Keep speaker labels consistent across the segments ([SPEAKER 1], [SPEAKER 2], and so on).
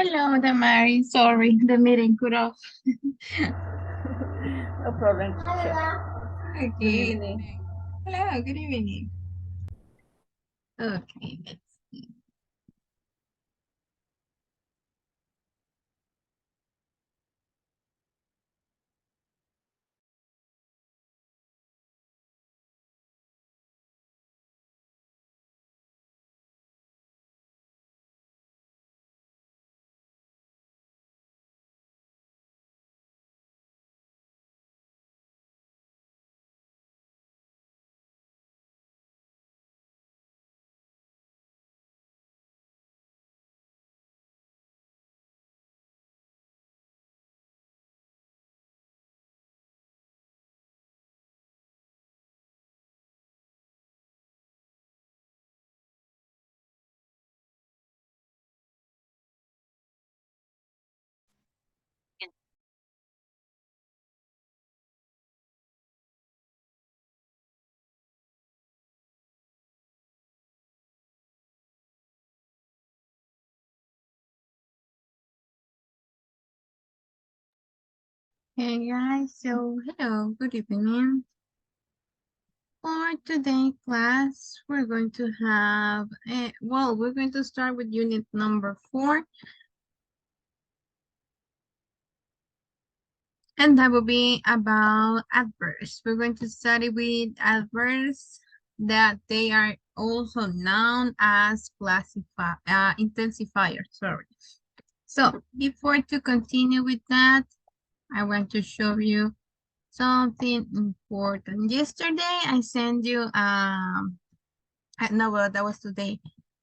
[SPEAKER 1] Hello, Damari. Sorry, the meeting cut off.
[SPEAKER 2] No problem, teacher.
[SPEAKER 1] Okay.
[SPEAKER 2] Good evening.
[SPEAKER 1] Hello, good evening. Okay, let's see. Hey guys, so hello, good evening. For today class, we're going to have, we're going to start with unit number 4. And that will be about adverbs. We're going to study with adverbs that they are also known as intensifiers. Sorry. So before to continue with that, I want to show you something important. Yesterday, I sent you, no, well, that was today.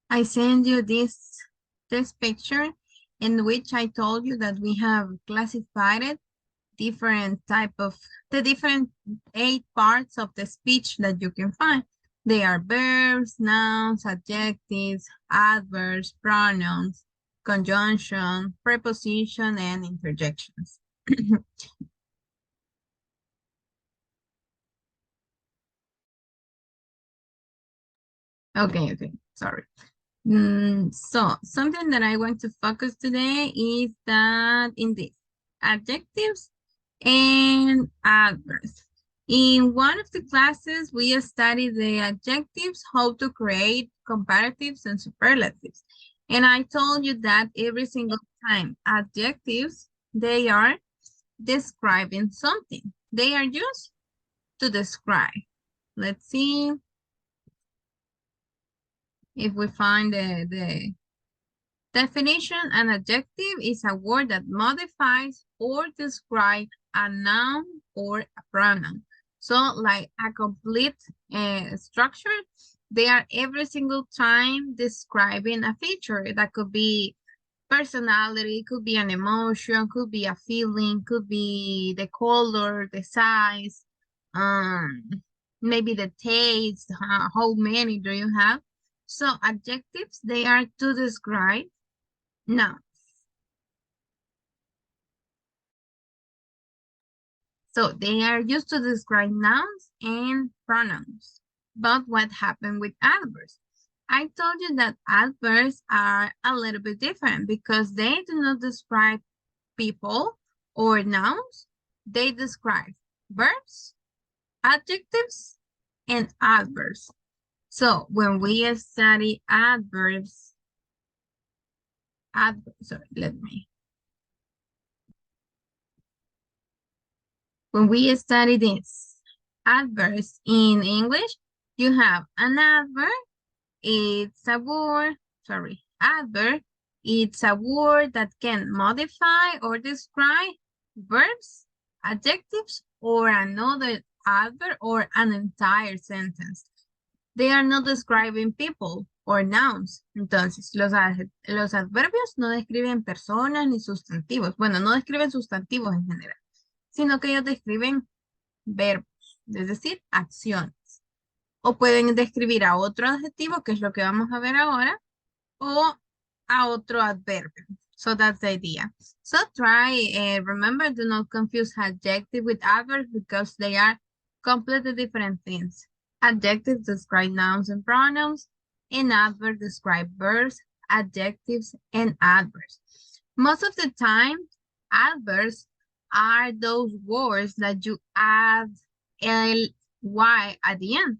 [SPEAKER 1] I sent you this picture in which I told you that we have classified it different type of the different 8 parts of the speech that you can find. They are verbs, nouns, adjectives, adverbs, pronouns, conjunction, preposition, and interjections. Okay, sorry. So something that I want to focus today is that in this adjectives and adverbs. In one of the classes, we studied the adjectives, how to create comparatives and superlatives. And I told you that every single time adjectives, they are describing something. They are used to describe. Let's see if we find the definition. An adjective is a word that modifies or describes a noun or a pronoun. So like a complete structure, they are every single time describing a feature. That could be personality, could be an emotion, could be a feeling, could be the color, the size, um, maybe the taste, how many do you have? So adjectives, they are to describe nouns. So they are used to describe nouns and pronouns. But what happened with adverbs? I told you that adverbs are a little bit different because they do not describe people or nouns. They describe verbs, adjectives, and adverbs. So when we study sorry, when we study this adverbs in English, you have an adverb, it's a word, adverb, it's a word that can modify or describe verbs, adjectives, or another adverb or an entire sentence. They are not describing people or nouns. Entonces, los adverbios no describen personas ni sustantivos. Bueno, no describen sustantivos en general, sino que ellos describen verbos, es decir, acciones. O pueden describir a otro adjetivo, que es lo que vamos a ver ahora, o a otro adverbio. So that's the idea. So try, remember, do not confuse adjective with adverbs because they are completely different things. Adjectives describe nouns and pronouns, and adverbs describe verbs, adjectives, and adverbs. Most of the time, adverbs are those words that you add ly at the end.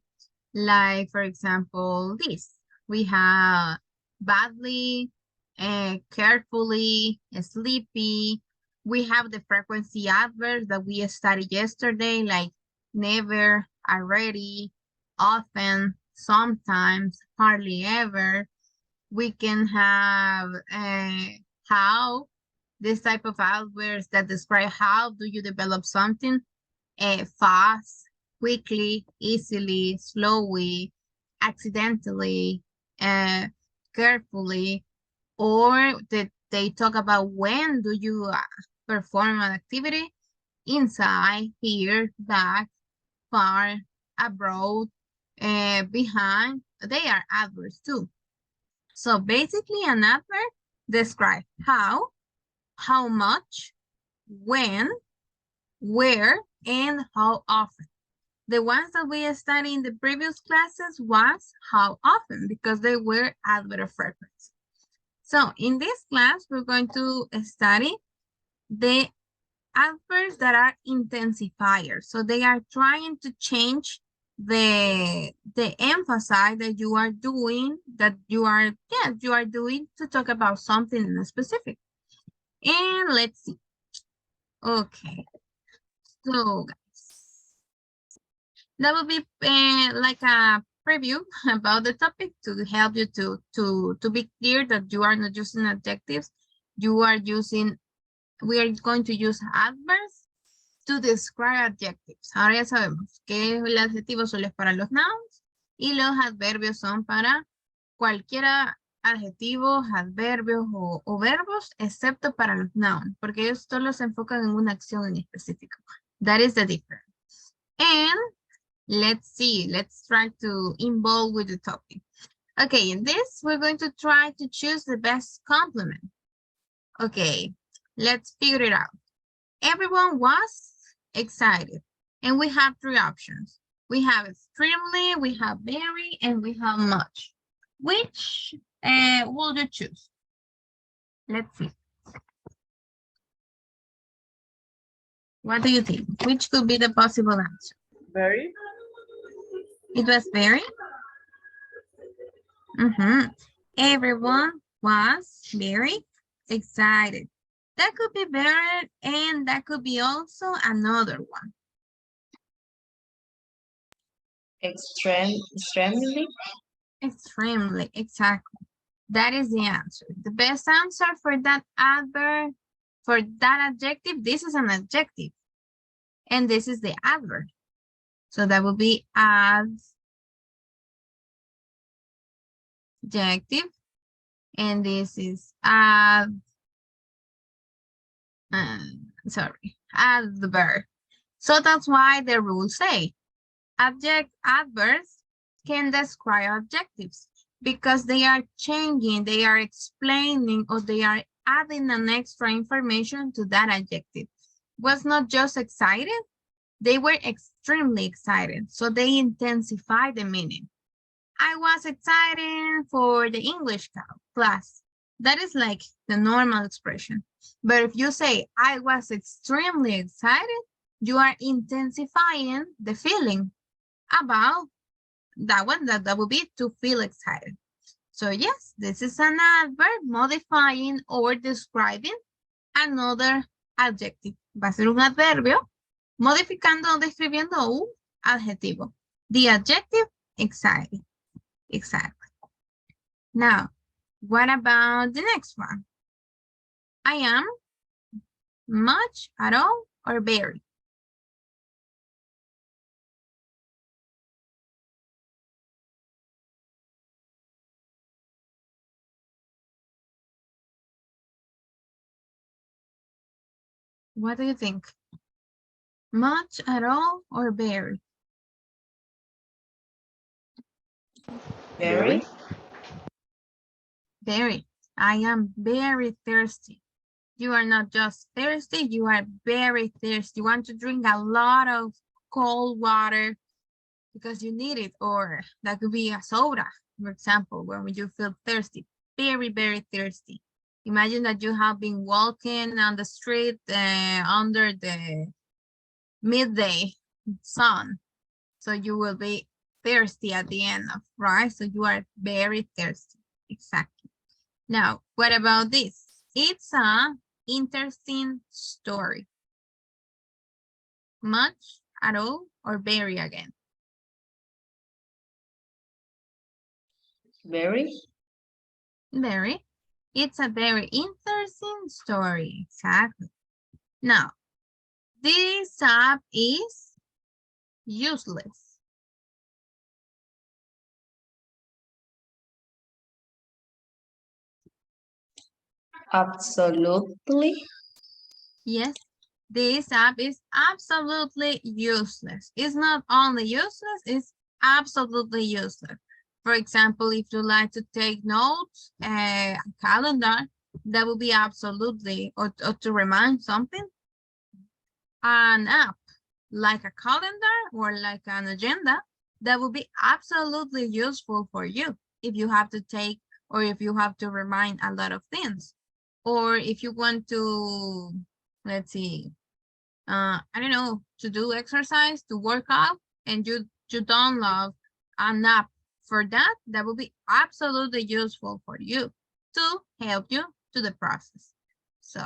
[SPEAKER 1] Like, for example, this. We have badly, carefully, sleepy. We have the frequency adverbs that we studied yesterday, like never, already, often, sometimes, hardly ever. We can have how, this type of adverbs that describe how do you develop something, fast, quickly, easily, slowly, accidentally, uh, carefully, or that they talk about when do you perform an activity, inside, here, back, far, abroad, behind. They are adverbs too. So basically an adverb describes how much, when, where, and how often. The ones that we studied in the previous classes was how often, because they were adverb of frequency. So in this class, we're going to study the adverbs that are intensifiers. So they are trying to change the emphasis that you are doing, you are doing to talk about something in a specific. And let's see. Okay. So that will be like a preview about the topic to help you to be clear that you are not using adjectives. You are using, we are going to use adverbs to describe adjectives. Ahora ya sabemos que el adjetivo solo es para los nouns y los adverbios son para cualquiera adjetivos, adverbios o verbos, excepto para los nouns, porque ellos solo se enfocan en una acción en específico. That is the difference. And let's see, let's try to involve with the topic. Okay, in this, we're going to try to choose the best complement. Okay, let's figure it out. Everyone was excited, and we have three options. We have extremely, we have very, and we have much. Which will you choose? Let's see. What do you think? Which could be the possible answer?
[SPEAKER 2] Very.
[SPEAKER 1] It was very? Everyone was very excited. That could be better, and that could be also another one.
[SPEAKER 2] Extremely.
[SPEAKER 1] Extremely, exactly. That is the answer. The best answer for that adverb, for that adjective, this is an adjective. And this is the adverb. So that will be adjective. And this is adverb. So that's why the rules say adverbs can describe adjectives because they are changing, they are explaining, or they are adding an extra information to that adjective. Was not just excited, they were extremely excited, so they intensify the meaning. I was excited for the English class. That is like the normal expression. But if you say, I was extremely excited, you are intensifying the feeling about that one. That would be to feel excited. So yes, this is an adverb modifying or describing another adjective. Va a ser un adverbio modificando o describiendo un adjetivo. The adjective, excited. Exactly. Now, what about the next one? I am, much, at all, or very? What do you think? Much, at all, or very?
[SPEAKER 2] Very.
[SPEAKER 1] Very. I am very thirsty. You are not just thirsty, you are very thirsty. You want to drink a lot of cold water because you need it, or that could be a soda, for example, when you feel thirsty, very, very thirsty. Imagine that you have been walking on the street under the midday sun. So you will be thirsty at the end of, right? So you are very thirsty. Exactly. Now, what about this? It's a interesting story. Much, at all, or very again?
[SPEAKER 2] Very.
[SPEAKER 1] Very. It's a very interesting story. Exactly. Now, this app is useless.
[SPEAKER 2] Absolutely.
[SPEAKER 1] Yes, this app is absolutely useless. It's not only useless, it's absolutely useless. For example, if you like to take notes, a calendar, that would be absolutely, or to remind something, an app like a calendar or like an agenda, that would be absolutely useful for you if you have to take or if you have to remind a lot of things. Or if you want to, let's see, I don't know, to do exercise, to work out, and you download an app for that, that will be absolutely useful for you to help you to the process. So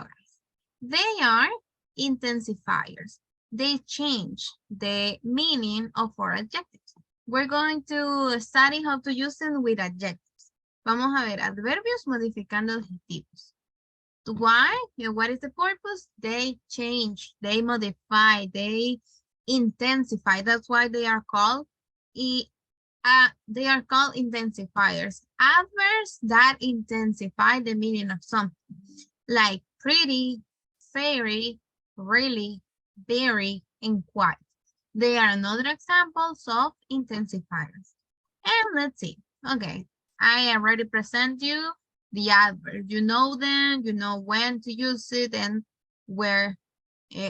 [SPEAKER 1] they are intensifiers. They change the meaning of our adjectives. We're going to study how to use them with adjectives. Vamos a ver adverbios modificando adjetivos. Why? What is the purpose? They change, they modify, they intensify. That's why they are called intensifiers. Adverbs that intensify the meaning of something, like pretty, fairy, really, very, and quite. They are another examples of intensifiers. And let's see. Okay, I already present you the adverb. You know them, you know when to use it and where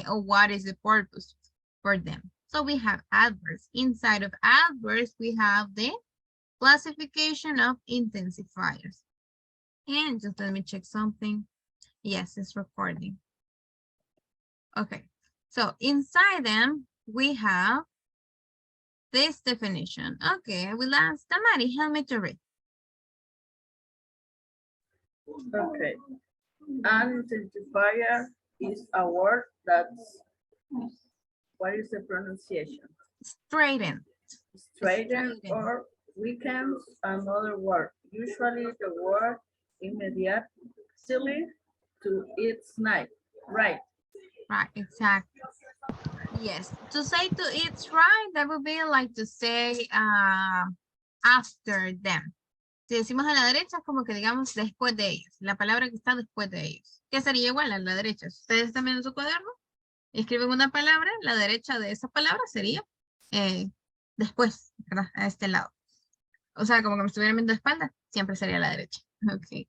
[SPEAKER 1] or what is the purpose for them. So we have adverbs. Inside of adverbs, we have the classification of intensifiers. And just let me check something. Yes, it's recording. Okay, so inside them, we have this definition. Okay, I will ask Tamari, help me to read.
[SPEAKER 3] Okay. An intensifier is a word that's, what is the pronunciation?
[SPEAKER 1] Straighten.
[SPEAKER 3] Straighten or weakens another word. Usually the word immediately to its night. Right.
[SPEAKER 1] Right, exactly. Yes, to say to it's right, that would be like to say after them. Si decimos a la derecha, como que digamos después de ellos, la palabra que está después de ellos, que sería igual a la derecha. Si ustedes también en su cuaderno escriben una palabra, la derecha de esa palabra sería después, ¿verdad? A este lado. O sea, como que me estuvieran viendo de espalda, siempre sería la derecha. Okay.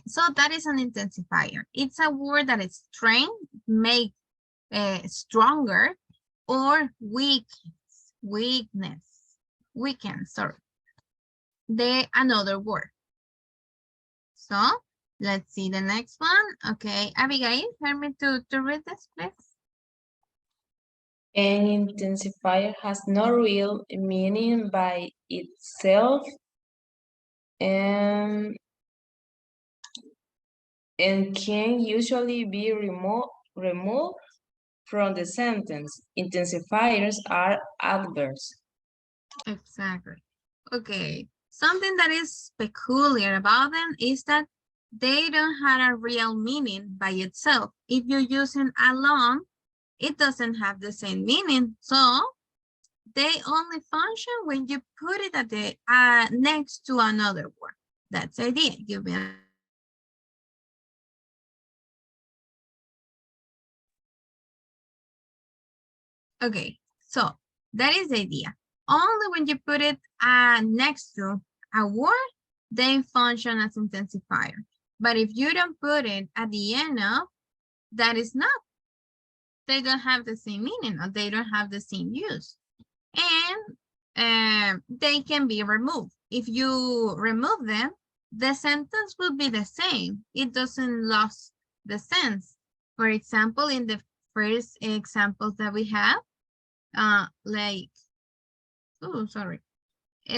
[SPEAKER 1] So that is an intensifier. It's a word that is strained, make stronger, or weakness, sorry. Another word. So let's see the next one. Okay, Abigail, help me to read this, please.
[SPEAKER 2] An intensifier has no real meaning by itself and can usually be removed from the sentence. Intensifiers are adverbs.
[SPEAKER 1] Exactly. Okay, something that is peculiar about them is that they don't have a real meaning by itself. If you're using alone, it doesn't have the same meaning. So they only function when you put it at the next to another word. That's the idea. Give me okay, so that is the idea. Only when you put it next to a word, they function as intensifier. But if you don't put it at the end of, that is not. They don't have the same meaning or they don't have the same use. And they can be removed. If you remove them, the sentence will be the same. It doesn't lose the sense. For example, in the first examples that we have, in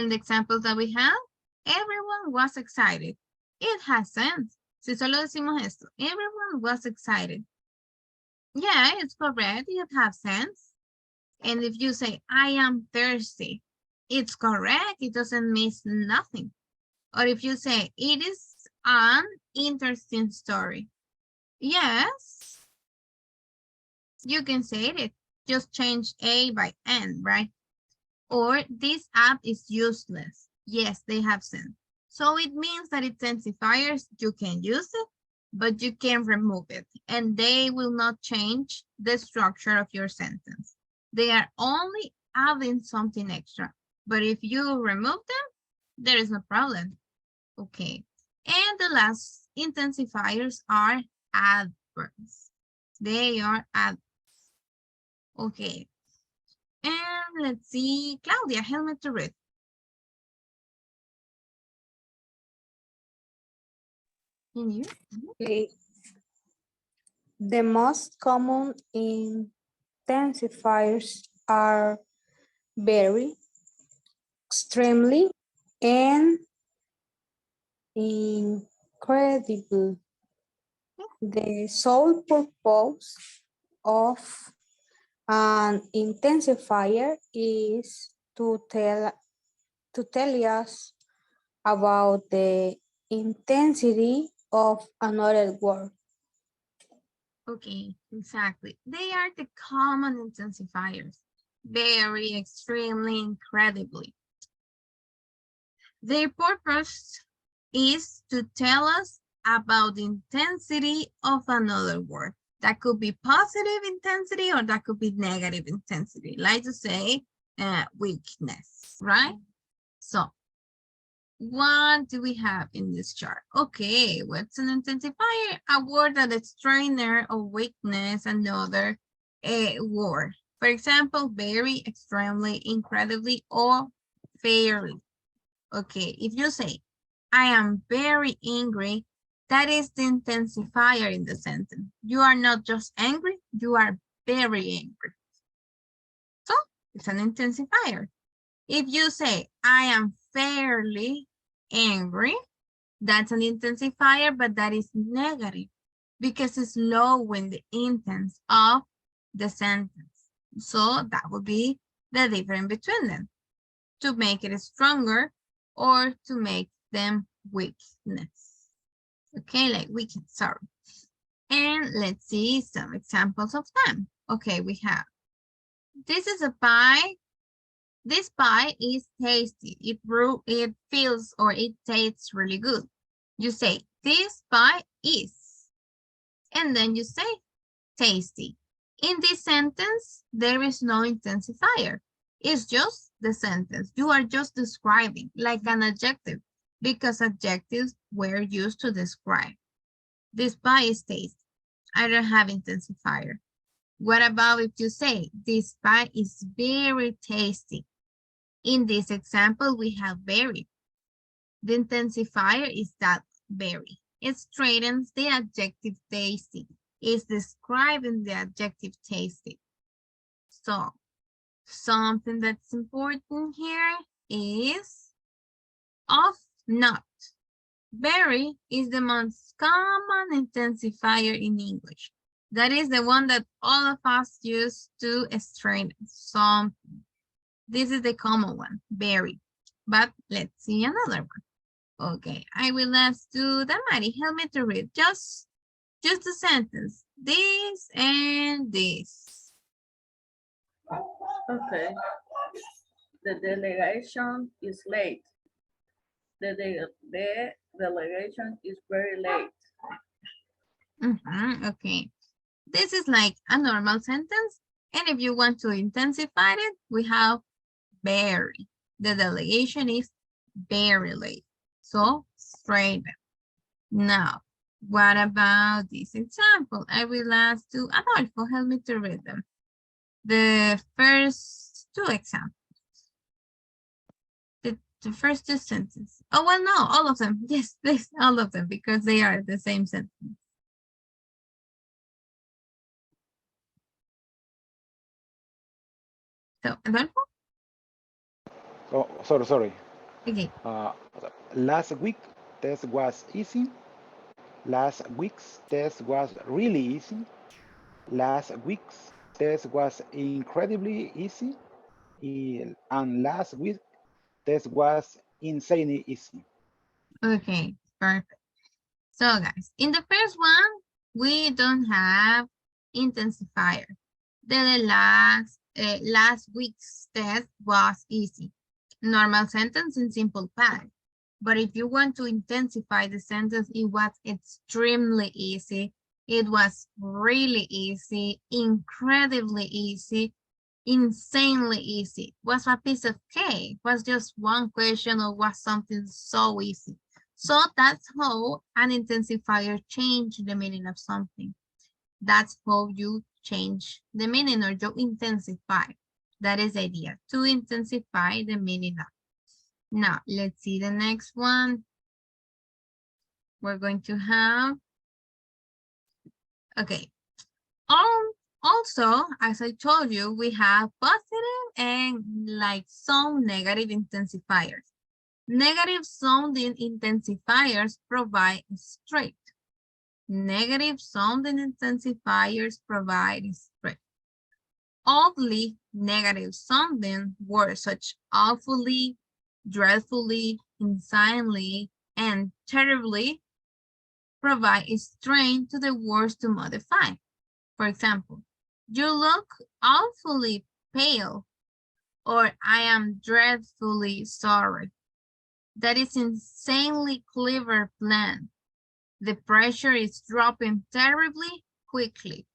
[SPEAKER 1] the examples that we have, everyone was excited. It has sense. Si solo decimos esto, everyone was excited. Yeah, it's correct. It has sense. And if you say, I am thirsty, it's correct. It doesn't miss nothing. Or if you say, it is an interesting story. Yes, you can say it. Just change A by N, right? Or this app is useless. Yes, they have sense. So it means that intensifiers, you can use it, but you can remove it. And they will not change the structure of your sentence. They are only adding something extra. But if you remove them, there is no problem. Okay. And the last intensifiers are adverbs. They are adverbs. Okay. And let's see, Claudia, help me to read. Can you?
[SPEAKER 4] Okay. The most common intensifiers are very, extremely, and incredible. The sole purpose of an intensifier is to tell us about the intensity of another word.
[SPEAKER 1] Okay, exactly. They are the common intensifiers. Very, extremely, incredibly. Their purpose is to tell us about the intensity of another word. That could be positive intensity or that could be negative intensity. Like to say weakness, right? So what do we have in this chart? Okay, what's an intensifier? A word that is strainer or weakness, another word. For example, very, extremely, incredibly, or fairly. Okay, if you say, I am very angry, that is the intensifier in the sentence. You are not just angry, you are very angry. So it's an intensifier. If you say, I am fairly angry, that's an intensifier, but that is negative because it's lowering the intense of the sentence. So that would be the difference between them, to make it stronger or to make them weakness. Okay, like weakness, sorry. And let's see some examples of them. Okay, we have, this is a pie. This pie is tasty. It feels or it tastes really good. You say, this pie is. And then you say, tasty. In this sentence, there is no intensifier. It's just the sentence. You are just describing like an adjective because adjectives were used to describe. This pie is tasty. I don't have intensifier. What about if you say, this pie is very tasty? In this example, we have very. The intensifier is that very. It straightens the adjective tasty. It's describing the adjective tasty. So, something that's important here is of not. Very is the most common intensifier in English. That is the one that all of us use to straighten something. This is the common one, very. But let's see another one. Okay, I will ask to Damari, help me to read just a sentence. This and this.
[SPEAKER 3] Okay. The delegation is late. The delegation is very late.
[SPEAKER 1] Okay. This is like a normal sentence. And if you want to intensify it, we have very. The delegation is very late. So straight. Now, what about this example? I will ask to Adolfo, help me to read them. The first two examples. The first two sentences. Oh, well, no, all of them. Yes, please, all of them, because they are the same sentence. So, Adolfo?
[SPEAKER 5] Oh, sorry.
[SPEAKER 1] Okay.
[SPEAKER 5] Last week test was easy. Last week's test was really easy. Last week's test was incredibly easy. And last week test was insanely easy.
[SPEAKER 1] Okay, perfect. So, guys, in the first one, we don't have intensifier. The last week's test was easy. Normal sentence in simple past. But if you want to intensify the sentence, it was extremely easy. It was really easy, incredibly easy, insanely easy. Was a piece of cake, was just one question or was something so easy. So that's how an intensifier changed the meaning of something. That's how you change the meaning or you intensify. That is the idea, to intensify the meaning of. Now, let's see the next one. We're going to have, okay. Also, as I told you, we have positive and like some negative intensifiers. Negative sounding intensifiers provide straight. Negative sounding intensifiers provide straight. Oddly negative sounding words such awfully, dreadfully, insanely, and terribly provide strain to the words to modify. For example, you look awfully pale, or I am dreadfully sorry. That is insanely clever plan. The pressure is dropping terribly quickly.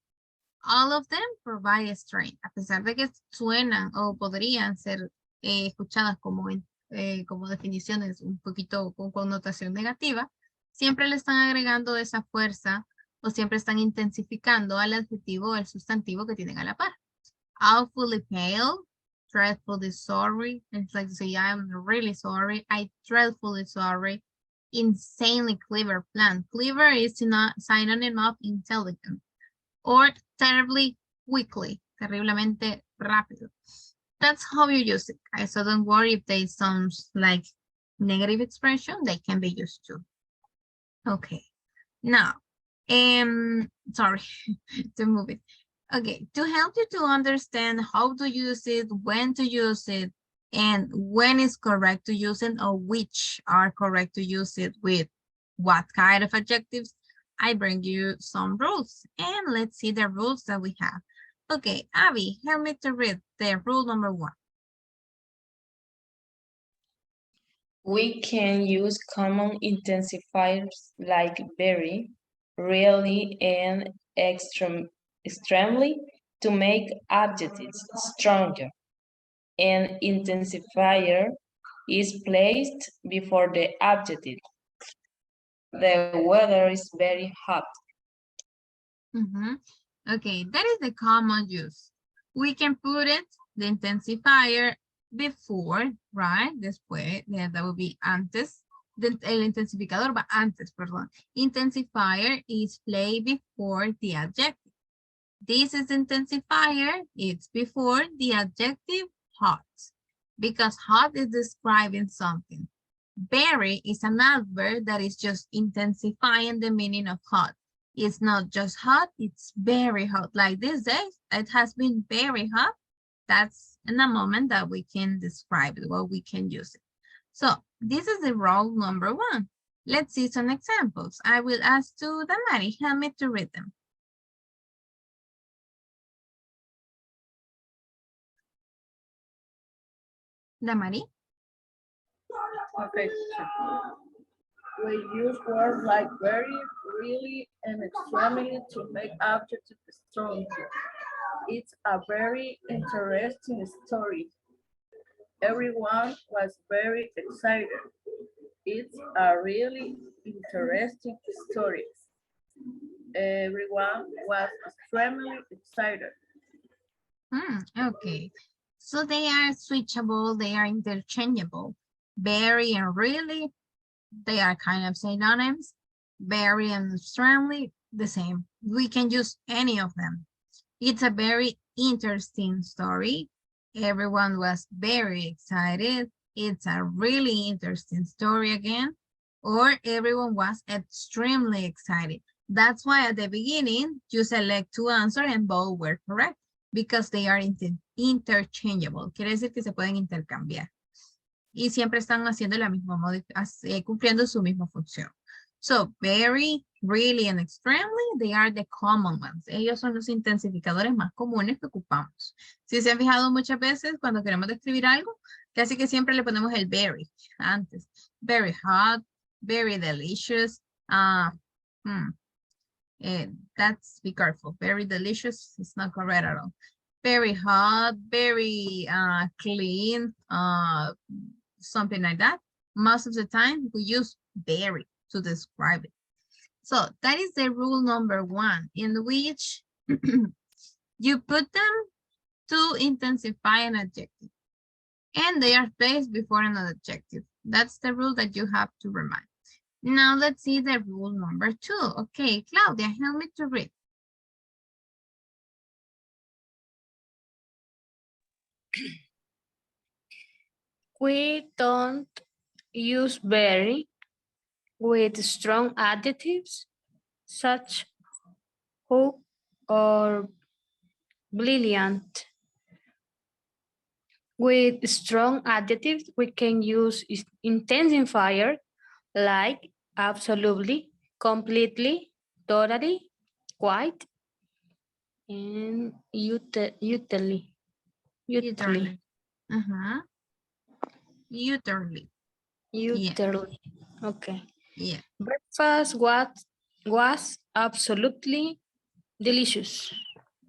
[SPEAKER 1] All of them provide strain, a pesar de que suenan o podrían ser escuchadas como, como definiciones un poquito con connotación negativa, siempre le están agregando esa fuerza o siempre están intensificando al adjetivo o al sustantivo que tienen a la par. Awfully pale, dreadfully sorry. It's like to say, I'm really sorry. I'm dreadfully sorry. Insanely clever plan. Clever is not synonym of intelligent. Or terribly quickly, terriblemente rápido. That's how you use it, guys. So don't worry if they sound like negative expression, they can be used too. Okay, now, sorry to move it. Okay, to help you to understand how to use it, when to use it, and when it's correct to use it, or which are correct to use it with what kind of adjectives, I bring you some rules. And let's see the rules that we have. Okay, Abby, help me to read the rule number 1.
[SPEAKER 2] We can use common intensifiers like very, really, and extremely to make adjectives stronger. An intensifier is placed before the adjective. The weather is very hot.
[SPEAKER 1] Okay, that is the common use. We can put it, the intensifier, before, right? Después, that would be antes. El intensificador va antes, perdón. Intensifier is placed before the adjective. This is intensifier, it's before the adjective hot. Because hot is describing something. Very is an adverb that is just intensifying the meaning of hot. It's not just hot, it's very hot. Like these days, it has been very hot. That's in a moment that we can describe it, well, we can use it. So this is the rule number 1. Let's see some examples. I will ask to Damari, help me to read them. Damari?
[SPEAKER 3] Okay. We use words like very, really, and extremely to make adjectives strong. It's a very interesting story. Everyone was very excited. It's a really interesting story. Everyone was extremely excited.
[SPEAKER 1] Okay, so they are switchable, they are interchangeable. Very and really, they are kind of synonyms. Very and extremely, the same. We can use any of them. It's a very interesting story. Everyone was very excited. It's a really interesting story again. Or everyone was extremely excited. That's why at the beginning, you select to answer and both were correct because they are interchangeable. Quiere decir que se pueden intercambiar. Y siempre están haciendo la misma, cumpliendo su misma función. So, very, really, and extremely, they are the common ones. Ellos son los intensificadores más comunes que ocupamos. Si se han fijado muchas veces, cuando queremos describir algo, casi que siempre le ponemos el very antes. Very hot, very delicious. That's, be careful. Very delicious, it's not correct at all. Very hot, very clean, something like that. Most of the time, we use very to describe it. So that is the rule number 1, in which you put them to intensify an adjective. And they are placed before an adjective. That's the rule that you have to remind. Now let's see the rule number 2. Okay, Claudia, help me to read.
[SPEAKER 2] We don't use very with strong adjectives such hook or brilliant. With strong adjectives, we can use intensifier like absolutely, completely, totally, quite, and utterly.
[SPEAKER 1] Utterly.
[SPEAKER 2] Utterly. Okay.
[SPEAKER 1] Yeah.
[SPEAKER 2] Breakfast was absolutely delicious.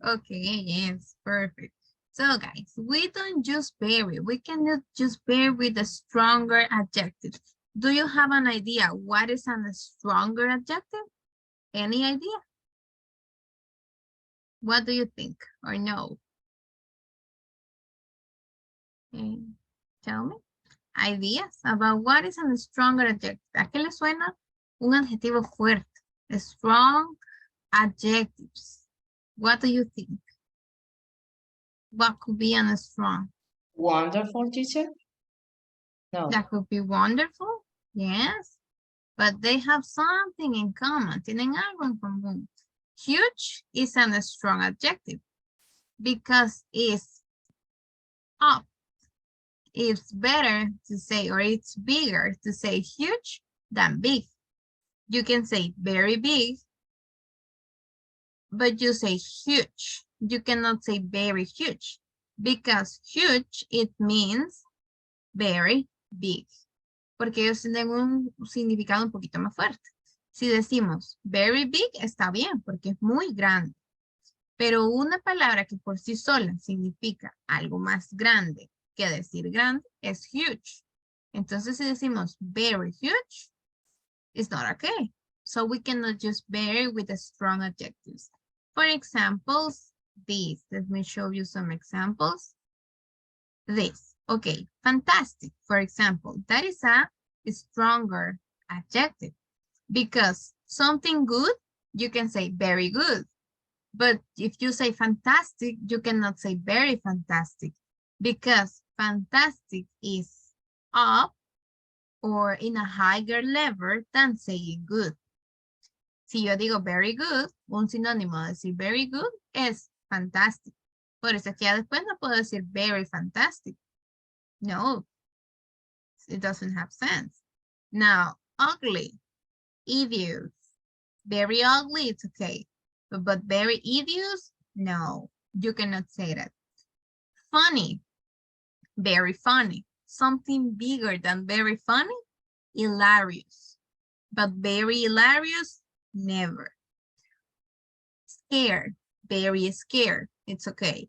[SPEAKER 1] Okay, yes, perfect. So guys, we don't use very. We cannot use very with a stronger adjective. Do you have an idea what is a stronger adjective? Any idea? What do you think or no? Okay. Tell me. Ideas about what is a stronger adjective. ¿A qué le suena un adjetivo fuerte? Strong adjectives. What do you think? What could be a strong?
[SPEAKER 2] Wonderful, teacher? No.
[SPEAKER 1] That could be wonderful, yes. But they have something in common. Tienen algo en común. Huge is a strong adjective because it's up. It's better to say, or it's bigger to say huge than big. You can say very big, but you say huge. You cannot say very huge because huge, it means very big. Porque ellos tienen un significado un poquito más fuerte. Si decimos very big, está bien porque es muy grande. Pero una palabra que por sí sola significa algo más grande que decir grande es huge. Entonces si decimos very huge, it's not okay. So we cannot use very with the strong adjectives. For examples, these. Let me show you some examples. This. Okay, fantastic. For example, that is a stronger adjective because something good, you can say very good. But if you say fantastic, you cannot say very fantastic because fantastic is up or in a higher level than saying good. Si yo digo very good, un sinónimo de decir very good es fantastic. Por eso que ya después no puedo decir very fantastic. No, it doesn't have sense. Now, ugly, idiot, very ugly, it's okay. But very idiot, no, you cannot say that. Funny, very funny. Something bigger than very funny, hilarious. But very hilarious, never. Scared, very scared, it's okay.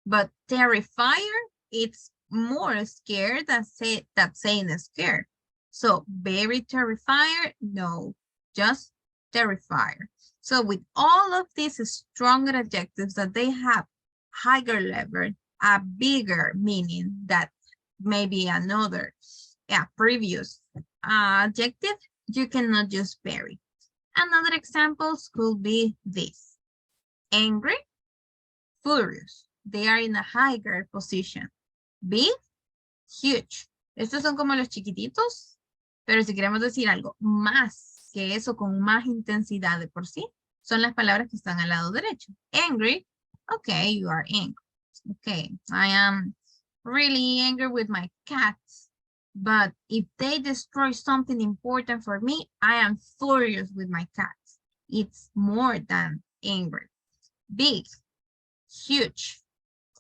[SPEAKER 1] But terrifier, it's more scared than saying scared. So very terrifier, no, just terrifier. So with all of these stronger adjectives that they have higher level, a bigger meaning that maybe another previous adjective, you cannot use very. Another examples could be this. Angry, furious. They are in a higher position. Big, huge. Estos son como los chiquititos, pero si queremos decir algo más que eso, con más intensidad de por sí, son las palabras que están al lado derecho. Angry, okay, you are angry. Okay, I am really angry with my cats. But if they destroy something important for me, I am furious with my cats. It's more than angry. Big, huge,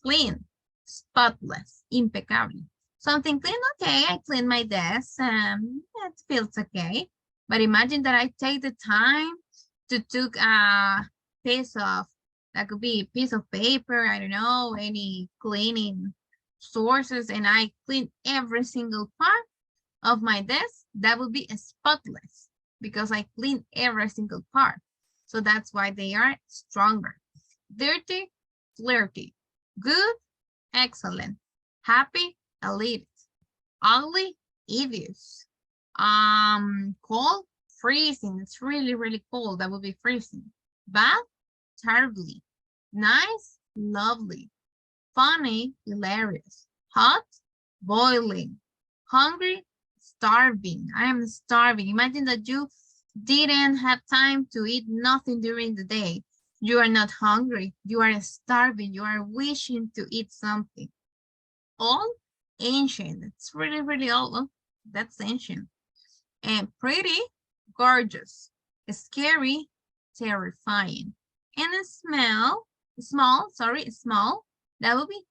[SPEAKER 1] clean, spotless, impeccable. Something clean, okay, I clean my desk, it feels okay. But imagine that I take the time to take a piece of, that could be a piece of paper, I don't know, any cleaning sources, and I clean every single part of my desk, that would be spotless because I clean every single part. So that's why they are stronger. Dirty, flirty. Good, excellent. Happy, elite. Ugly, hideous. Cold, freezing. It's really, really cold. That would be freezing. Bad, terribly. Nice, lovely. Funny, hilarious. Hot, boiling. Hungry, starving. I am starving. Imagine that you didn't have time to eat nothing during the day. You are not hungry. You are starving. You are wishing to eat something. Old, ancient. It's really, really old. Oh, that's ancient. And pretty, gorgeous. Scary, terrifying. And small, small. That would be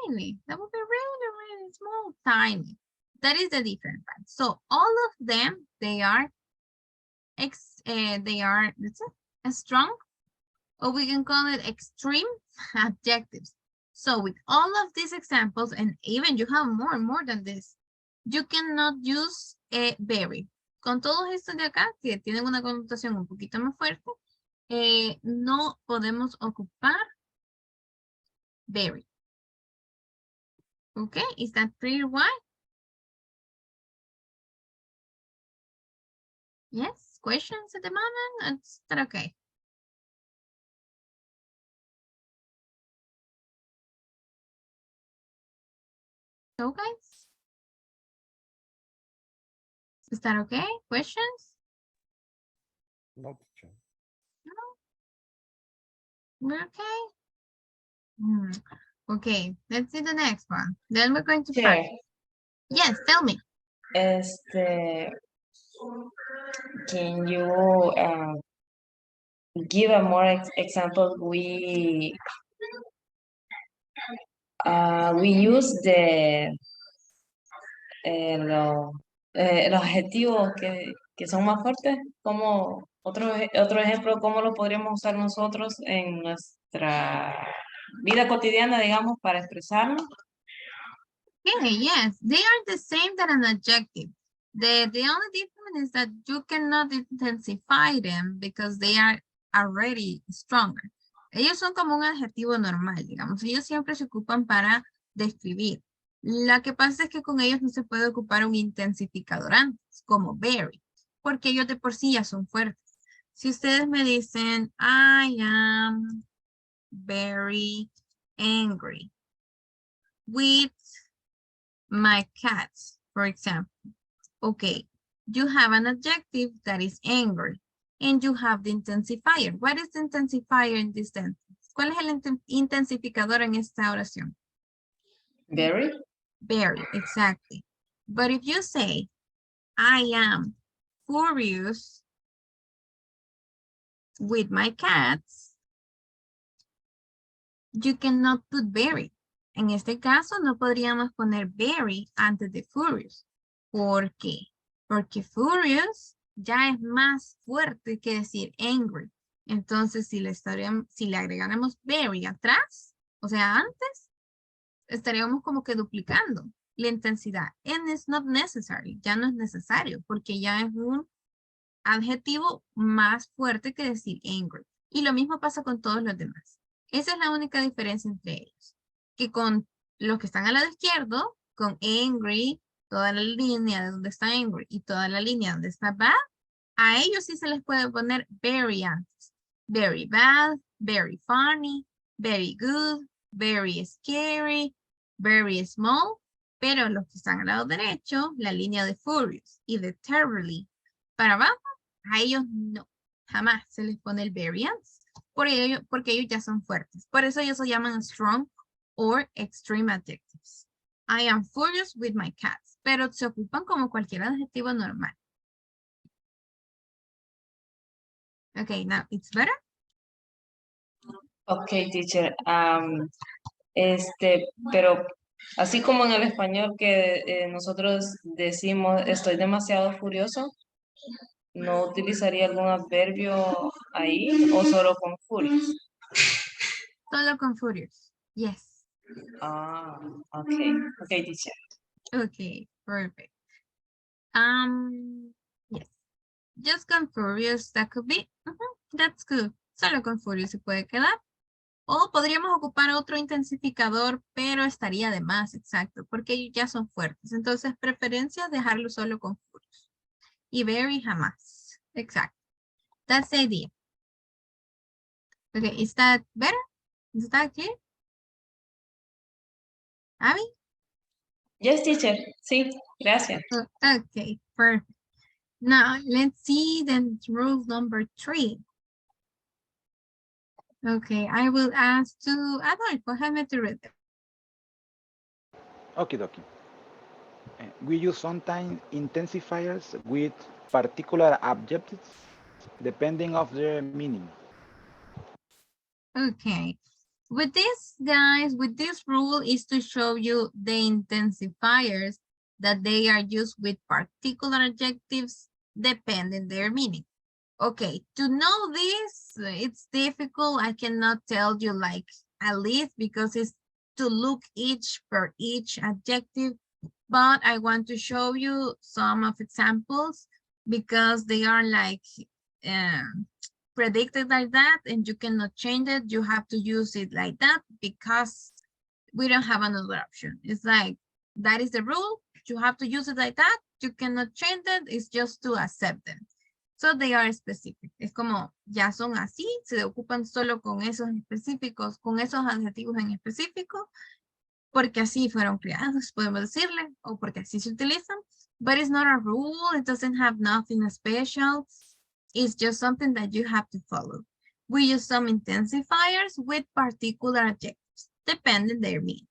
[SPEAKER 1] tiny. That would be really, really small, tiny. That is the different part. So all of them, they are strong, or we can call it extreme adjectives. So with all of these examples, and even you have more than this, you cannot use a very. Con todos estos de acá, que tienen una connotación un poquito más fuerte, no podemos ocupar very. Okay, is that clear why? Yes, questions at the moment? Is that okay? So guys, is that okay? Questions?
[SPEAKER 6] No, teacher.
[SPEAKER 1] We're okay? Okay, let's see the next one. Then we're going to
[SPEAKER 2] Sure.
[SPEAKER 1] practice. Yes, tell me.
[SPEAKER 2] Can you give a more example? We use los adjetivos que son más fuertes, como otro ejemplo, ¿cómo lo podríamos usar nosotros en nuestra vida cotidiana, digamos, para expresarnos?
[SPEAKER 1] Okay, yes, they are the same than an adjective. The only difference is that you cannot intensify them because they are already stronger. Ellos son como un adjetivo normal, digamos. Ellos siempre se ocupan para describir. Lo que pasa es que con ellos no se puede ocupar un intensificador antes, como very, porque ellos de por sí ya son fuertes. Si ustedes me dicen, I am very angry with my cats, for example. Okay, you have an adjective that is angry, and you have the intensifier. What is the intensifier in this sentence? ¿Cuál es el intensificador en esta oración?
[SPEAKER 2] Very.
[SPEAKER 1] Very, exactly. But if you say, I am furious with my cats, you cannot put very. En este caso, no podríamos poner very antes de furious. ¿Por qué? Porque furious ya es más fuerte que decir angry. Entonces, si le agregáramos very atrás, o sea, antes, estaríamos como que duplicando la intensidad. And it's not necessary. Ya no es necesario, porque ya es un adjetivo más fuerte que decir angry. Y lo mismo pasa con todos los demás. Esa es la única diferencia entre ellos. Que con los que están al lado izquierdo, con angry, toda la línea donde está angry y toda la línea donde está bad, a ellos sí se les puede poner very antes. Very bad, very funny, very good, very scary, very small. Pero los que están al lado derecho, la línea de furious y de terribly para abajo, a ellos no. Jamás se les pone el very antes. Porque ellos ya son fuertes. Por eso ellos se llaman strong or extreme adjectives. I am furious with my cats. Pero se ocupan como cualquier adjetivo normal. Okay, now it's better.
[SPEAKER 2] Okay, teacher. Pero así como en el español que nosotros decimos estoy demasiado furioso, ¿no utilizaría algún adverbio ahí o solo con furious?
[SPEAKER 1] Solo con furious. Yes.
[SPEAKER 2] Okay. Okay, teacher.
[SPEAKER 1] Okay, perfect. Yes. Just con furious, that could be. That's good. Solo con furious se puede quedar. O podríamos ocupar otro intensificador, pero estaría de más, exacto, porque ellos ya son fuertes. Entonces, preferencia dejarlo solo con furious. Y very jamás. Exacto. That's the idea. Okay, is that better? Is that clear? Abby?
[SPEAKER 2] Yes, teacher. Sí, gracias.
[SPEAKER 1] Okay, perfect. Now, let's see then rule number 3. Okay, I will ask to Adolfo, help me to read them.
[SPEAKER 5] Okie dokie. We use sometimes intensifiers with particular adjectives depending of their meaning.
[SPEAKER 1] Okay, with this, guys, with this rule is to show you the intensifiers that they are used with particular adjectives depending their meaning. Okay, to know this, it's difficult. I cannot tell you like a list because it's to look each per each adjective, but I want to show you some of examples because they are like predicted like that and you cannot change it. You have to use it like that because we don't have another option. It's like, that is the rule. You have to use it like that. You cannot change it. It's just to accept them. So they are specific. Es como, ya son así, se ocupan solo con esos específicos, con esos adjetivos en específico, porque así fueron creados, podemos decirle, o porque así se utilizan. But it's not a rule. It doesn't have nothing special. It's just something that you have to follow. We use some intensifiers with particular adjectives, depending their meaning.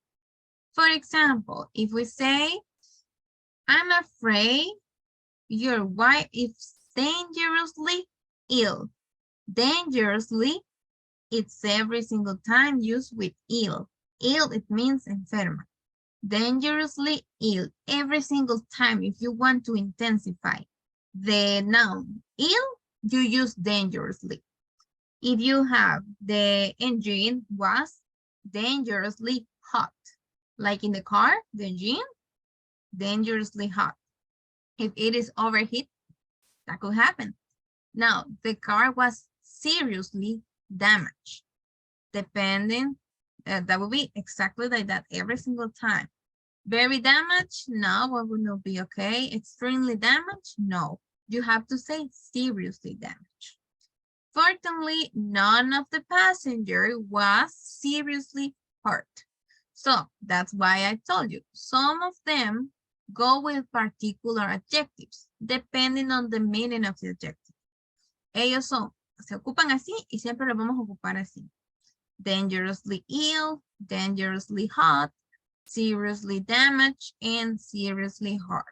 [SPEAKER 1] For example, if we say, I'm afraid your wife is dangerously ill. Dangerously, it's every single time used with ill. Ill, it means enferma. Dangerously ill, every single time if you want to intensify the noun ill, you use dangerously. If you have the engine was dangerously hot, like in the car, the engine, dangerously hot. If it is overheat, that could happen. Now, the car was seriously damaged. Depending, that would be exactly like that every single time. Very damaged? No, what would not be okay? Extremely damaged? No. You have to say seriously damaged. Fortunately, none of the passenger was seriously hurt. So that's why I told you, some of them go with particular adjectives, depending on the meaning of the adjective. Ellos son, se ocupan así y siempre los vamos a ocupar así. Dangerously ill, dangerously hot, seriously damaged, and seriously hurt.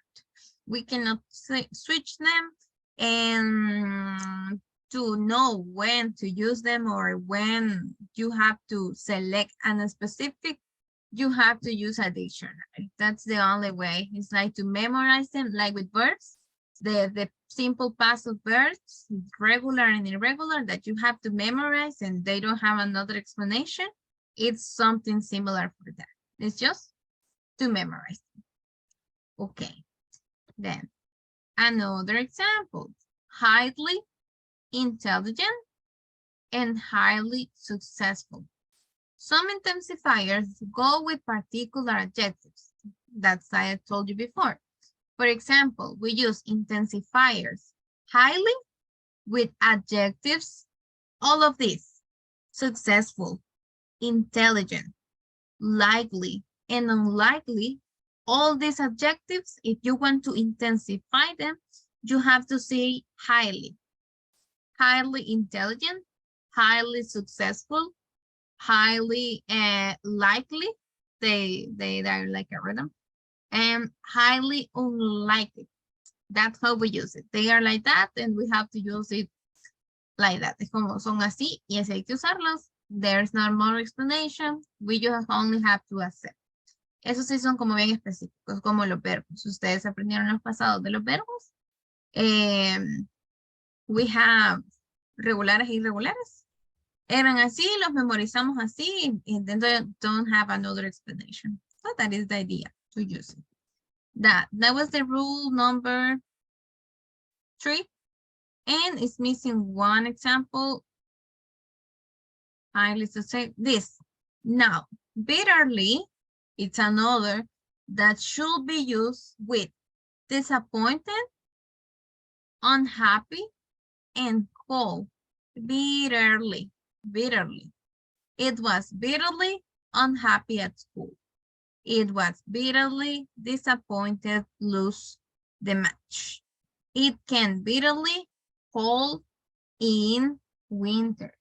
[SPEAKER 1] We cannot switch them and to know when to use them or when you have to select a specific, you have to use a dictionary. That's the only way. It's like to memorize them, like with verbs, the simple past of verbs, regular and irregular, that you have to memorize and they don't have another explanation. It's something similar for that. It's just to memorize them. Okay, then another example, highly intelligent and highly successful. Some intensifiers go with particular adjectives. That's I told you before. For example, we use intensifiers, highly with adjectives, all of these, successful, intelligent, likely, and unlikely. All these adjectives, if you want to intensify them, you have to say highly. Highly intelligent, highly successful, highly likely, they are like a rhythm, and highly unlikely. That's how we use it. They are like that, and we have to use it like that. Es como son así, y así hay que usarlos. There's no more explanation. We just only have to accept. Esos sí son como bien específicos, como los verbos. Ustedes aprendieron los pasados de los verbos. We have regulares e irregulares. Eran así, los memorizamos así, and then they don't have another explanation. So that is the idea to use it. That was the rule number 3. And it's missing one example. Let's just say this. Now, bitterly, it's another that should be used with disappointed, unhappy, and cold. Bitterly, bitterly. It was bitterly unhappy at school. It was bitterly disappointed lose the match. It can bitterly cold in winter.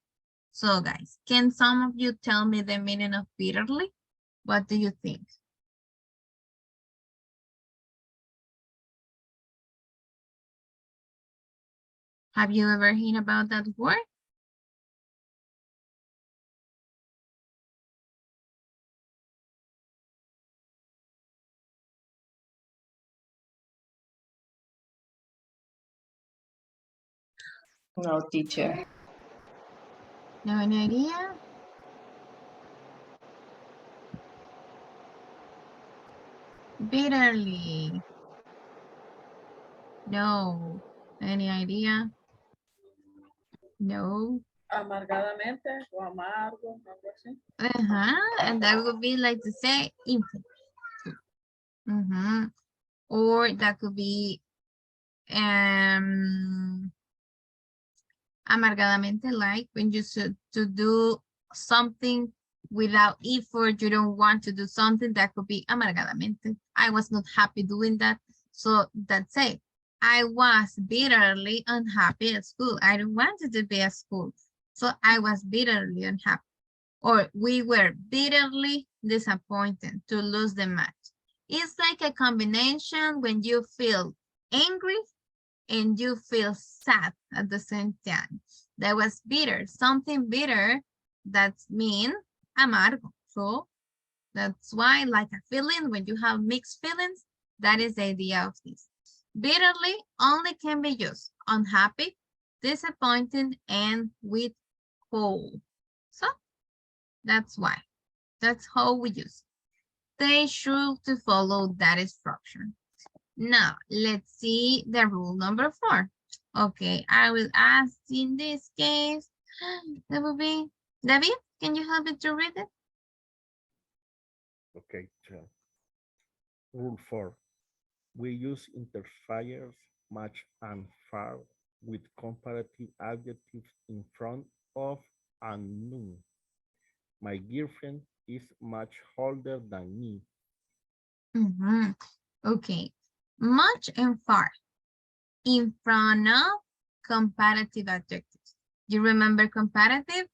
[SPEAKER 1] So guys, can some of you tell me the meaning of bitterly? What do you think? Have you ever heard about that word?
[SPEAKER 2] No, teacher.
[SPEAKER 1] No, any idea? Bitterly. No. Any idea? No.
[SPEAKER 3] Amargadamente o amargo, algo así.
[SPEAKER 1] And that would be like to say infinite. Or that could be amargadamente, like when you should to do something without effort, you don't want to do something, that could be amargadamente. I was not happy doing that. So that's it. I was bitterly unhappy at school. I don't want to be at school. So I was bitterly unhappy. Or we were bitterly disappointed to lose the match. It's like a combination when you feel angry and you feel sad at the same time. That was bitter, something bitter that means amargo. So that's why, like a feeling, when you have mixed feelings, that is the idea of this. Bitterly only can be used unhappy, disappointed, and with cold. So that's why. That's how we use it. They should to follow that structure. Now, let's see the rule number 4. Okay, I will ask in this case, that will be, David, can you help me to read it?
[SPEAKER 6] Okay, sure. Rule 4. We use interfers much and far with comparative adjectives in front of and no. My girlfriend is much older than me.
[SPEAKER 1] Okay, much and far in front of comparative adjectives. You remember comparative?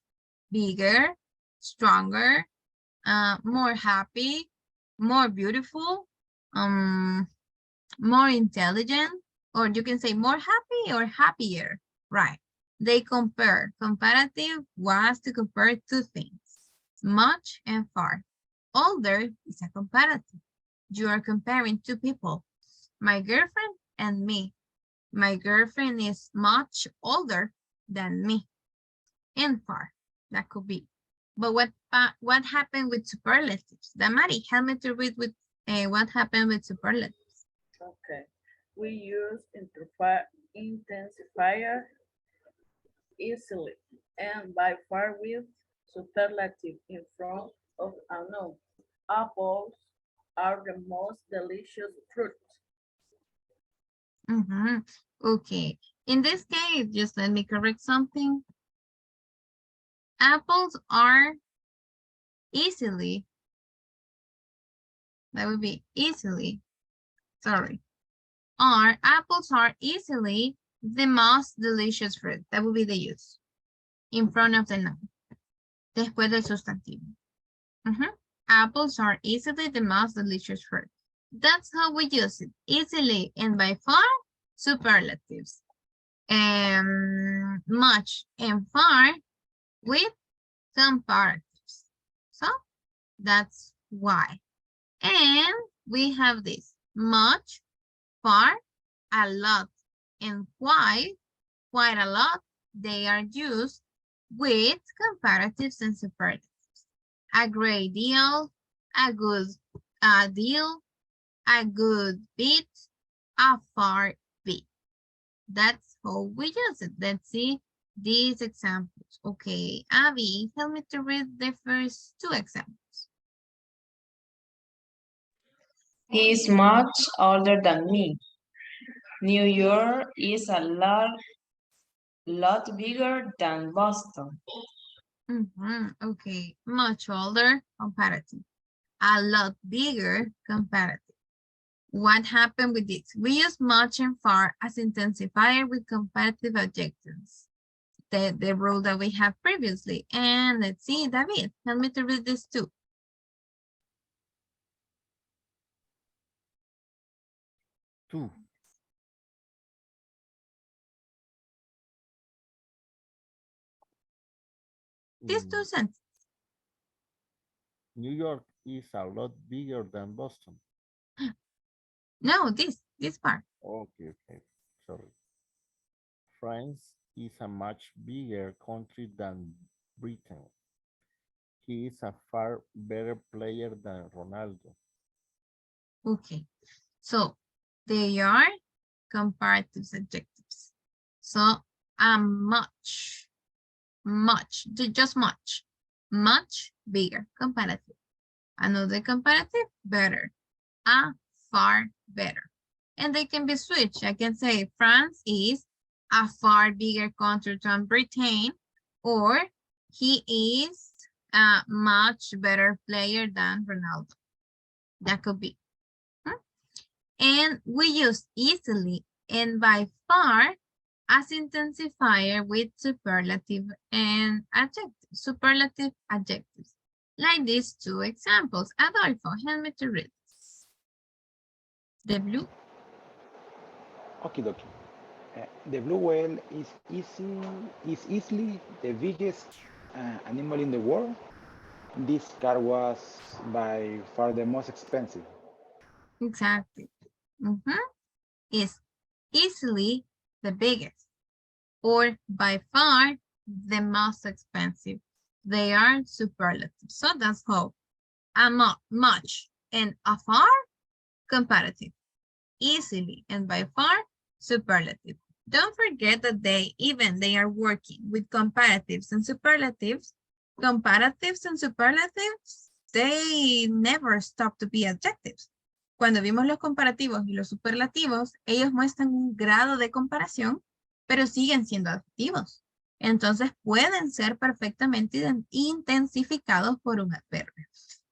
[SPEAKER 1] Bigger, stronger, more happy, more beautiful, more intelligent, or you can say more happy or happier, right? They compare. Comparative was to compare two things, much and far. Older is a comparative. You are comparing two people, my girlfriend and me. My girlfriend is much older than me. And far, that could be. But what happened with superlatives? Damari, help me to read with what happened with superlatives.
[SPEAKER 3] Okay. We use intensifier easily and by far with superlative in front of unknown. Apples are the most delicious fruit.
[SPEAKER 1] Okay. In this case, just let me correct something. Apples are easily, that would be easily, sorry. Apples are easily the most delicious fruit. That would be the use. In front of the noun. Después del sustantivo. Apples are easily the most delicious fruit. That's how we use it. Easily and by far, superlatives. Much and far with comparatives. So that's why. And we have this. Much, far, a lot, and quite a lot. They are used with comparatives and superlatives. A great deal, a good deal, a good bit, a far bit. That's how we use it. Let's see these examples. Okay, Abby, help me to read the first two examples.
[SPEAKER 2] He is much older than me. New York is a lot bigger than Boston.
[SPEAKER 1] Okay, much older, comparative. A lot bigger, comparative. What happened with this? We use much and far as intensifier with comparative adjectives. The rule that we have previously. And let's see, David, help me to read this too.
[SPEAKER 6] Two.
[SPEAKER 1] These two sentences.
[SPEAKER 6] New York is a lot bigger than Boston.
[SPEAKER 1] No, this part.
[SPEAKER 6] Okay, sorry. France is a much bigger country than Britain. He is a far better player than Ronaldo.
[SPEAKER 1] Okay, so they are comparative adjectives. So much, just much bigger, comparative. Another comparative, better, a far better. And they can be switched. I can say France is a far bigger country than Britain, or he is a much better player than Ronaldo. That could be. And we use easily and by far as intensifier with superlative and adjective, superlative adjectives. Like these two examples. Adolfo, help me to read this. The blue.
[SPEAKER 5] Okie dokie. The blue whale is easily the biggest animal in the world. This car was by far the most expensive.
[SPEAKER 1] Exactly. Is easily the biggest or by far the most expensive. They are superlative. So that's how a much and a far comparative. Easily and by far superlative. Don't forget that they are working with comparatives and superlatives. Comparatives and superlatives, they never stop to be adjectives. Cuando vimos los comparativos y los superlativos, ellos muestran un grado de comparación, pero siguen siendo adjetivos. Entonces pueden ser perfectamente intensificados por un adverbio.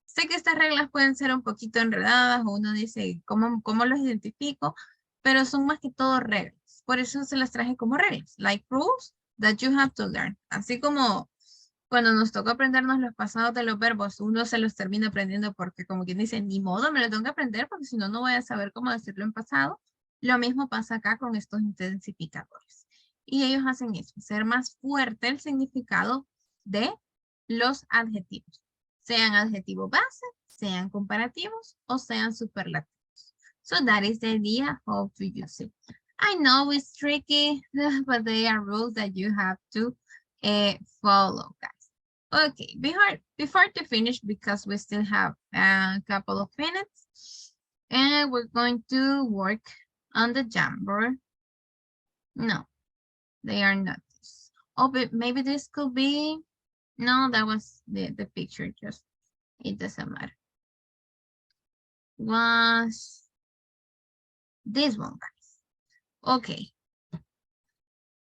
[SPEAKER 1] Sé que estas reglas pueden ser un poquito enredadas o uno dice, ¿cómo los identifico? Pero son más que todo reglas. Por eso se las traje como reglas. Like rules that you have to learn. Así como cuando nos tocó aprendernos los pasados de los verbos, uno se los termina aprendiendo porque como quien dice, ni modo, me lo tengo que aprender porque si no, no voy a saber cómo decirlo en pasado. Lo mismo pasa acá con estos intensificadores. Y ellos hacen eso, hacer más fuerte el significado de los adjetivos. Sean adjetivos base, sean comparativos o sean superlativos. So that is the idea how to use it. I know it's tricky, but they are rules that you have to follow, guys. Okay, before to finish, because we still have a couple of minutes, and we're going to work on the Jamboard. No, they are not this. Oh, but maybe this could be, no, that was the picture, just, it doesn't matter. Was this one, guys. Okay.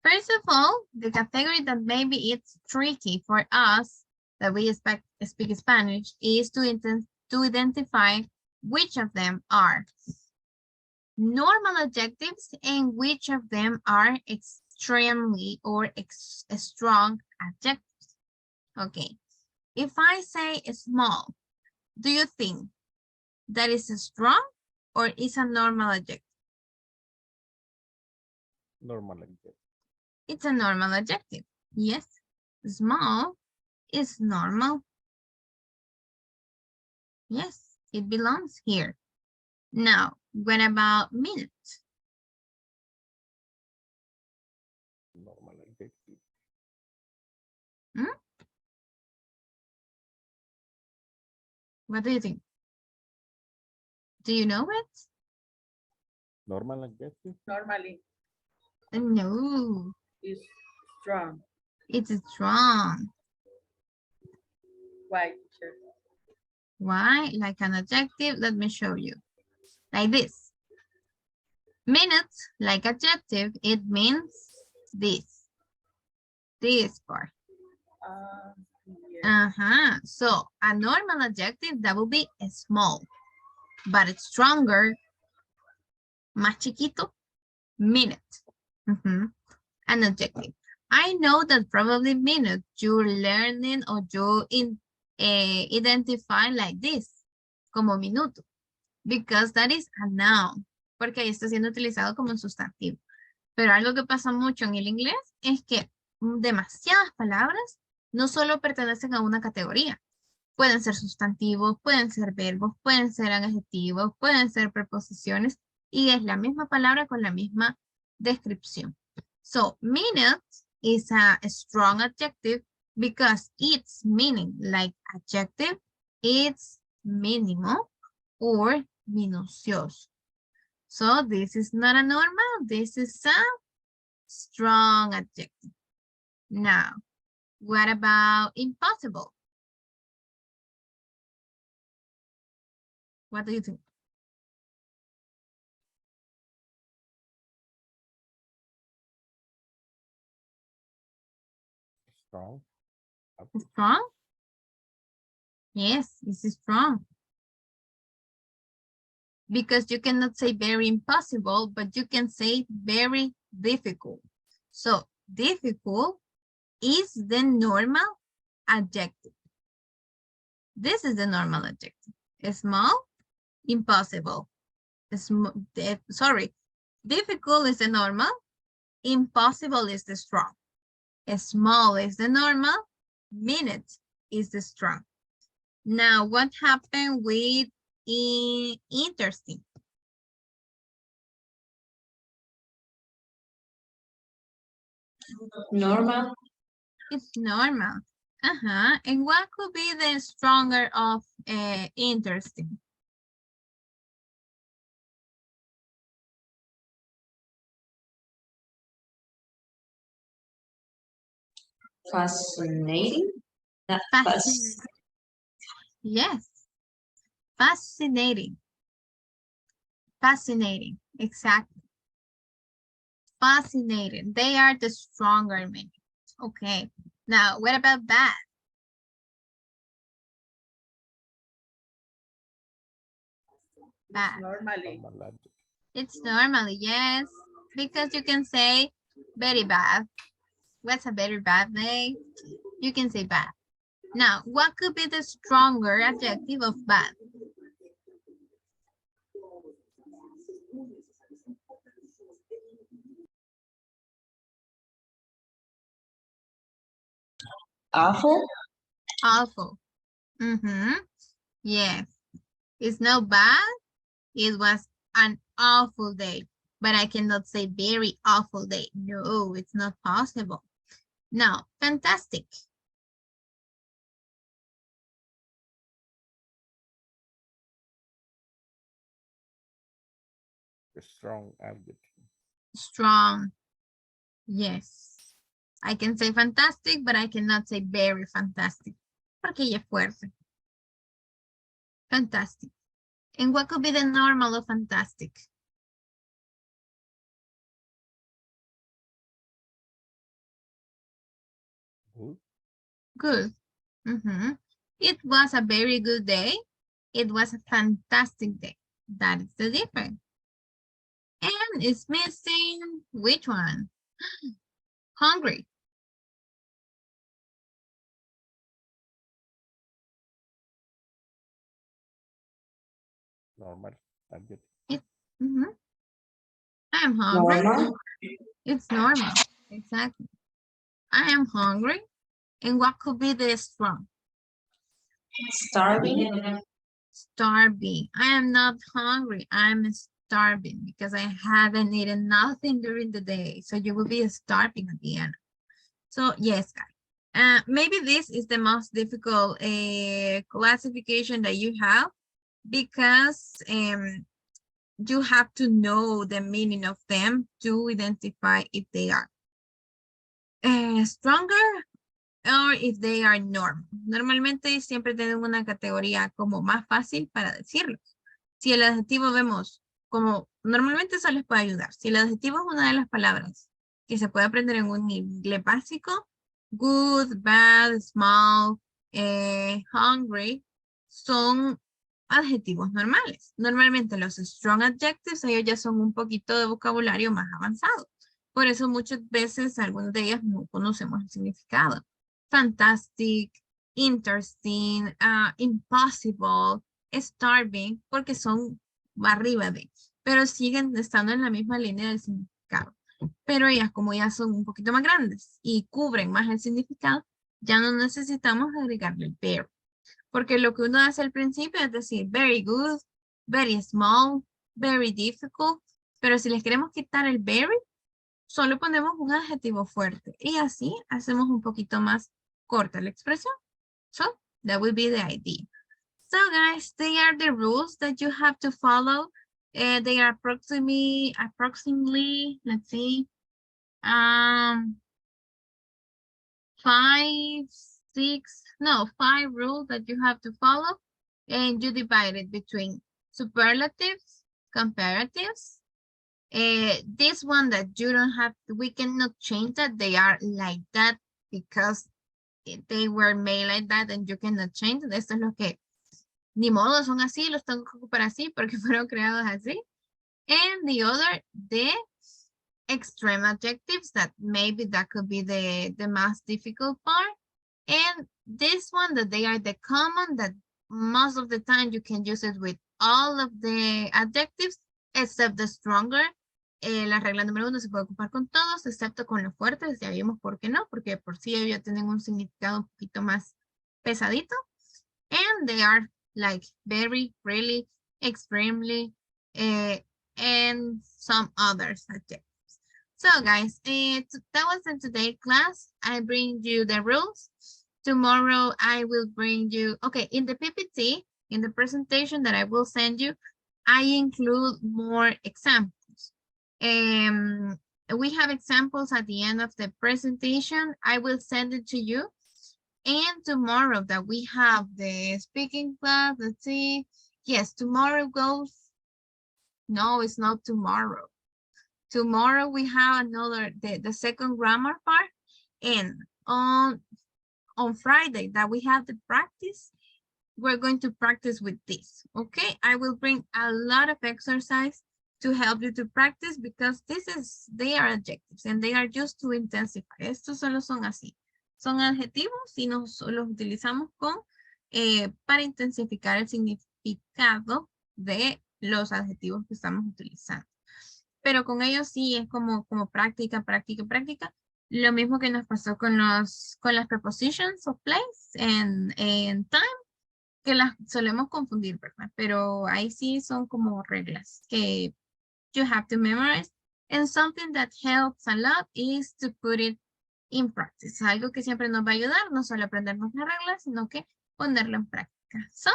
[SPEAKER 1] First of all, the category that maybe it's tricky for us that we speak Spanish is to identify which of them are normal adjectives and which of them are extremely or strong adjectives. Okay. If I say small, do you think that is strong or is a normal adjective?
[SPEAKER 6] Normal adjective.
[SPEAKER 1] It's a normal adjective. Yes. Small is normal. Yes, it belongs here. Now, what about minute?
[SPEAKER 6] Normal adjective.
[SPEAKER 1] Hmm? What do you think? Do you know it?
[SPEAKER 6] Normal adjective.
[SPEAKER 3] Normally
[SPEAKER 1] No,
[SPEAKER 3] is strong.
[SPEAKER 1] it's strong.
[SPEAKER 3] Why, teacher?
[SPEAKER 1] Why? Like an adjective, let me show you. Like this. Minute, like adjective, it means this. This part.
[SPEAKER 3] Yeah.
[SPEAKER 1] So a normal adjective, that will be small, but it's stronger, más chiquito, minute. An adjective. I know that probably minute you're learning or you identify like this, como minuto, because that is a noun, porque ahí está siendo utilizado como un sustantivo. Pero algo que pasa mucho en el inglés es que demasiadas palabras no solo pertenecen a una categoría. Pueden ser sustantivos, pueden ser verbos, pueden ser adjetivos, pueden ser preposiciones y es la misma palabra con la misma descripción. So, minute is a strong adjective because its meaning, like adjective, it's minimal or minucioso. So, this is not a normal, this is a strong adjective. Now, what about impossible? What do you think?
[SPEAKER 6] Strong.
[SPEAKER 1] Strong? Yes, this is strong. Because you cannot say very impossible, but you can say very difficult. So difficult is the normal adjective. This is the normal adjective. Small, impossible. Sorry, difficult is the normal, impossible is the strong. Small is the normal, minute is the strong. Now, what happened with interesting?
[SPEAKER 2] Normal.
[SPEAKER 1] It's normal. And what could be the stronger of interesting?
[SPEAKER 2] Fascinating.
[SPEAKER 1] Fascinating. Yes. Fascinating. Fascinating. Exactly. Fascinating. They are the stronger meanings. Okay. Now, what about bad? Bad.
[SPEAKER 3] Normally.
[SPEAKER 6] Normal adjective.
[SPEAKER 1] It's normally, yes. Because you can say very bad. What's a very bad day? You can say bad. Now, what could be the stronger adjective of bad?
[SPEAKER 2] Awful.
[SPEAKER 1] Awful. Yes. It's not bad. It was an awful day. But I cannot say very awful day. No, it's not possible. Now, fantastic.
[SPEAKER 6] A strong adjective.
[SPEAKER 1] Strong. Yes. I can say fantastic, but I cannot say very fantastic. Porque ella es fuerte. Fantastic. And what could be the normal of fantastic?
[SPEAKER 6] Good.
[SPEAKER 1] Good. Mhm. It was a very good day. It was a fantastic day. That is the difference. And it's missing which one? Hungry.
[SPEAKER 6] Normal. Adjective.
[SPEAKER 1] Mhm. I am hungry.
[SPEAKER 2] Normal.
[SPEAKER 1] It's normal. Exactly. I am hungry. And what could be the strong?
[SPEAKER 2] Starving.
[SPEAKER 1] Starving. I am not hungry. I'm starving because I haven't eaten nothing during the day. So you will be starving at the end. So yes, guys. Maybe this is the most difficult classification that you have because you have to know the meaning of them to identify if they are stronger or if they are normal. Normalmente siempre tienen una categoría como más fácil para decirlo. Si el adjetivo vemos como, normalmente eso les puede ayudar. Si el adjetivo es una de las palabras que se puede aprender en un inglés básico, good, bad, small, hungry, son adjetivos normales. Normalmente los strong adjectives, ellos ya son un poquito de vocabulario más avanzado. Por eso muchas veces algunas de ellas no conocemos el significado. Fantastic, interesting, impossible, starving, porque son arriba de, pero siguen estando en la misma línea del significado. Pero ellas, como ya son un poquito más grandes y cubren más el significado, ya no necesitamos agregarle el very. Porque lo que uno hace al principio es decir, very good, very small, very difficult, pero si les queremos quitar el very, solo ponemos un adjetivo fuerte y así hacemos un poquito más corta la expresión. So, that will be the idea. So guys, they are the rules that you have to follow. They are approximately, let's see, 5 rules that you have to follow. And you divide it between superlatives, comparatives. This one that you don't have, we cannot change that. They are like that because they were made like that and you cannot change it. Esto es lo que ni modo, son así, los tengo que ocupar así porque fueron creados así. And the other, the extreme adjectives, that maybe that could be the most difficult part. And this one, that they are the common, that most of the time you can use it with all of the adjectives, except the stronger. La regla número 1 se puede ocupar con todos, excepto con los fuertes. Ya vimos por qué no, porque por sí ellos ya tienen un significado un poquito más pesadito. And they are like very, really, extremely, and some others adjectives. So guys, that was in today's class. I bring you the rules. Tomorrow I will bring you, okay, in the PPT, in the presentation that I will send you, I include more examples. We have examples at the end of the presentation. I will send it to you. And tomorrow that we have the speaking class, let's see. Yes, tomorrow goes. No, it's not tomorrow. Tomorrow we have another, the second grammar part. And on Friday that we have the practice, we're going to practice with this, okay? I will bring a lot of exercise to help you to practice because they are adjectives and they are just to intensify. Estos solo son así. Son adjetivos y los utilizamos para intensificar el significado de los adjetivos que estamos utilizando. Pero con ellos sí es como práctica, práctica, práctica. Lo mismo que nos pasó con las prepositions of place and time, que las solemos confundir, ¿verdad? Pero ahí sí son como reglas que you have to memorize. And something that helps a lot is to put it in practice. Algo que siempre nos va a ayudar, no solo aprendernos las reglas, sino que ponerlo en práctica. So,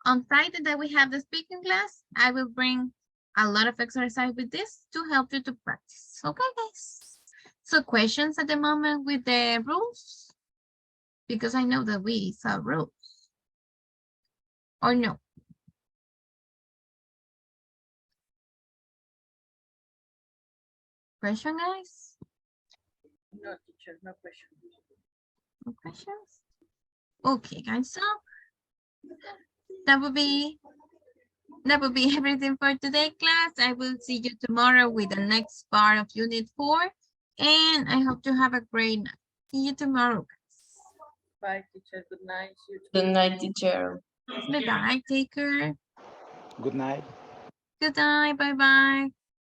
[SPEAKER 1] on Friday that we have the speaking class, I will bring a lot of exercise with this to help you to practice. Okay, guys? So questions at the moment with the rules? Because I know that we saw rules. Or no? Question, guys?
[SPEAKER 3] No, teacher, no question.
[SPEAKER 1] No questions? Okay, guys. So that would be everything for today, class. I will see you tomorrow with the next part of Unit 4. And I hope you have a great night. See you tomorrow, guys.
[SPEAKER 3] Bye, teacher. Good night. See you
[SPEAKER 2] Good night, teacher.
[SPEAKER 1] Bye-bye. Take care.
[SPEAKER 5] Good night.
[SPEAKER 1] Good night. Bye-bye.